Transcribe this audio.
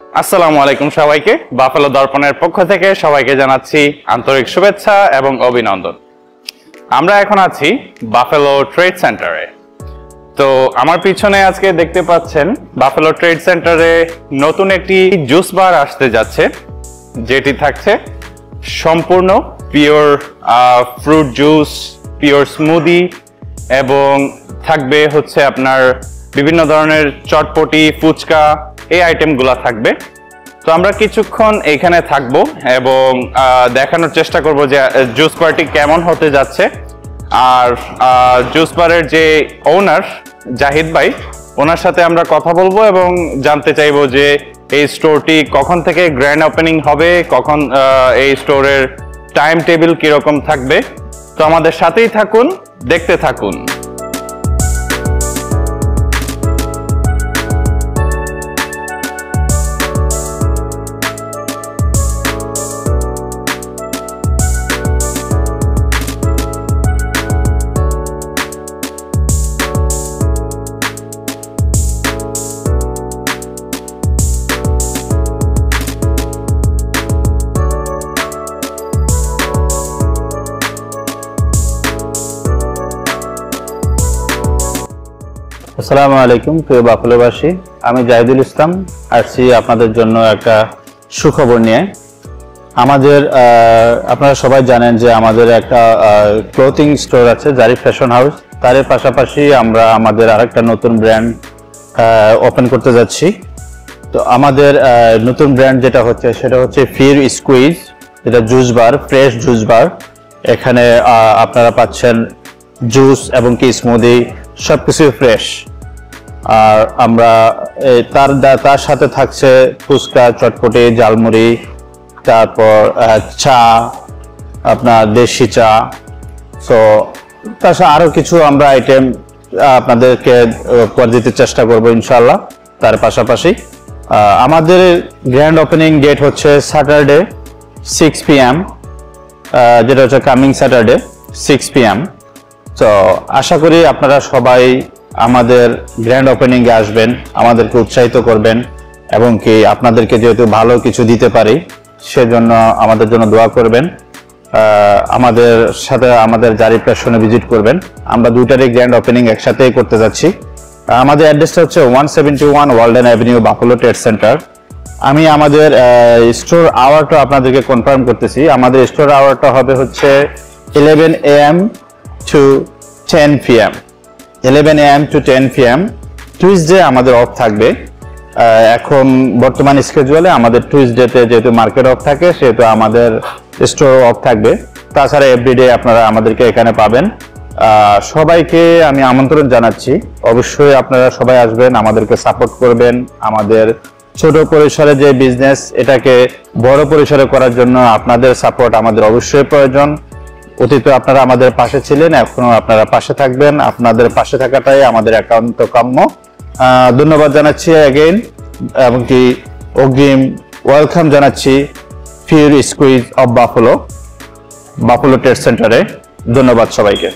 আসসালামু আলাইকুম সবাইকে। বাফেলো দর্পণের পক্ষ থেকে সবাইকে জানাচ্ছি আন্তরিক শুভেচ্ছা এবং অভিনন্দন। আমরা এখন আছি বাফেলো ট্রেড সেন্টারে। তো আমার পিছনে আজকে দেখতে পাচ্ছেন বাফেলো ট্রেড সেন্টারে নতুন একটি জুস বার আসতে যাচ্ছে, যেটি থাকছে সম্পূর্ণ pure fruit juice, pure smoothie এবং থাকবে হচ্ছে আপনার বিভিন্ন ধরনের চটপটি, ফুচকা, এই আইটেমগুলো থাকবে। তো আমরা কিছুক্ষণ এখানে থাকবো এবং দেখানোর চেষ্টা করব যে জুস বারটি কেমন হতে যাচ্ছে। আর জুস বারের যে ওনার জাহিদ ভাই, ওনার সাথে আমরা কথা বলবো এবং জানতে চাইবো যে এই স্টোরটি কখন থেকে গ্র্যান্ড ওপেনিং হবে, কখন এই স্টোরের টাইম টেবিল কিরকম থাকবে। তো আমাদের সাথেই থাকুন, দেখতে থাকুন। আসসালামু আলাইকুম প্রিয় বাফেলোবাসী, আমি জাহিদুল ইসলাম আসছি আপনাদের জন্য একটা সুখবর নিয়ে। আমাদের আপনারা সবাই জানেন যে আমাদের একটা ক্লোথিং স্টোর আছে, জারিফ ফ্যাশন হাউস। তার পাশাপাশি আমরা আমাদের আরেকটা নতুন ব্র্যান্ড ওপেন করতে যাচ্ছি। তো আমাদের নতুন ব্র্যান্ড যেটা হচ্ছে সেটা হচ্ছে ফির স্কুইজ, যেটা juice bar, fresh juice bar. এখানে আপনারা পাচ্ছেন জুস এবং কি স্মুদি, সবকিছু ফ্রেশ। আর আমরা তার সাথে থাকছে ফুচকা, চটপটি, ঝালমুড়ি, তারপর চা, আপনার দেশি চা। তো তার সাথে আরও কিছু আমরা আইটেম আপনাদেরকে করে দিতে চেষ্টা করবো ইনশাল্লাহ। তার পাশাপাশি আমাদের গ্র্যান্ড ওপেনিং ডেট হচ্ছে স্যাটারডে 6 PM, যেটা হচ্ছে কামিং স্যাটারডে 6 PM। তো আশা করি আপনারা সবাই আমাদের গ্র্যান্ড ওপেনিংয়ে আসবেন, আমাদেরকে উৎসাহিত করবেন এবং কি আপনাদেরকে যেহেতু ভালো কিছু দিতে পারি সেজন্য আমাদের জন্য দোয়া করবেন। আমাদের সাথে আমাদের জারিফ ফ্যাশনে ভিজিট করবেন। আমরা দুইটারই গ্র্যান্ড ওপেনিং একসাথেই করতে যাচ্ছি। আমাদের অ্যাড্রেসটা হচ্ছে 171 Walden avenue, buffalo trade centre. আমি আমাদের স্টোর আওয়ারটা আপনাদেরকে কনফার্ম করতেছি। আমাদের স্টোর আওয়ারটা হবে হচ্ছে 11 AM to 10 PM, 11 AM to 10 PM। Tuesday আমাদের অফ থাকবে। এখন বর্তমান স্কেজুয়ালে আমাদের টুইসডেতে যেহেতু মার্কেট অফ থাকে সেহেতু আমাদের স্টোর অফ থাকবে। তাছাড়া এভরিডে আপনারা আমাদেরকে এখানে পাবেন। সবাইকে আমি আমন্ত্রণ জানাচ্ছি, অবশ্যই আপনারা সবাই আসবেন, আমাদেরকে সাপোর্ট করবেন। আমাদের ছোট পরিসরে যে বিজনেস, এটাকে বড় পরিসরে করার জন্য আপনাদের সাপোর্ট আমাদের অবশ্যই প্রয়োজন। অতীতে আপনারা আমাদের পাশে ছিলেন, এখনো আপনারা পাশে থাকবেন। আপনাদের পাশে থাকাটাই আমাদের একান্ত কাম্য। ধন্যবাদ জানাচ্ছি অ্যাগেইন, এবং কি অগ্রিম ওয়েলকাম জানাচ্ছি ফির স্কুইজ অফ বাফেলো ট্রেড সেন্টারে। ধন্যবাদ সবাইকে।